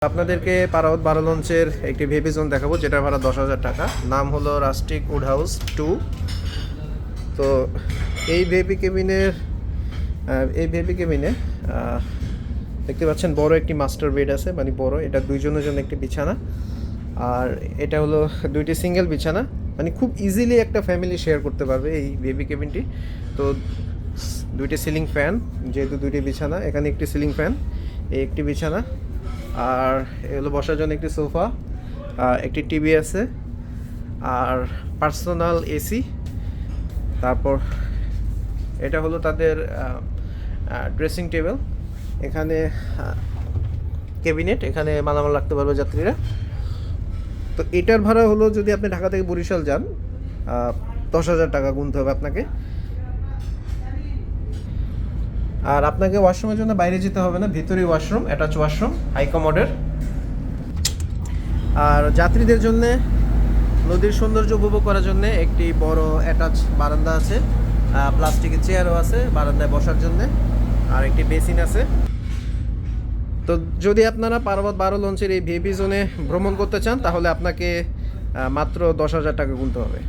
আপনাদেরকে পারাওয়াত 12 লঞ্চের একটি ভিপি জোন দেখাবো, যেটা ভাড়া 10,000 টাকা। নাম হলো রাস্টিক উড হাউস 2। তো এই ভিপি কেবিনে দেখতে পাচ্ছেন বড় একটি মাস্টার বেড আছে, মানে বড়, এটা দুইজনের জন্য একটি বিছানা। আর এটা হলো দুইটি সিঙ্গেল বিছানা, মানে খুব ইজিলি একটা ফ্যামিলি শেয়ার করতে পারবে এই ভিপি কেবিনটি। তো দুইটি সিলিং ফ্যান, যেহেতু দুইটি বিছানা, এখানে একটি সিলিং ফ্যান, এই একটি বিছানা। আর এগুলো বসার জন্য একটি সোফা, একটি টিভি আছে, আর পার্সোনাল এসি। তারপর এটা হলো তাদের ড্রেসিং টেবিল, এখানে ক্যাবিনেট, এখানে মালামাল রাখতে পারবে যাত্রীরা। তো এটার ভাড়া হলো, যদি আপনি ঢাকা থেকে বরিশাল যান, 10,000 টাকা গুনতে হবে আপনাকে। আর আপনাকে ওয়াশরুমের জন্য বাইরে যেতে হবে না, ভিতরেই ওয়াশরুম, অ্যাটাচ ওয়াশরুম, হাই কমোডের। আর যাত্রীদের জন্য নদীর সৌন্দর্য উপভোগ করার জন্য একটি বড় অ্যাটাচ বারান্দা আছে, প্লাস্টিকের চেয়ারও আছে বারান্দায় বসার জন্য, আর একটি বেসিন আছে। তো যদি আপনারা পারাওয়াত 12 লঞ্চের এই ভিপি জোনে ভ্রমণ করতে চান, তাহলে আপনাকে মাত্র 10,000 টাকা গুনতে হবে।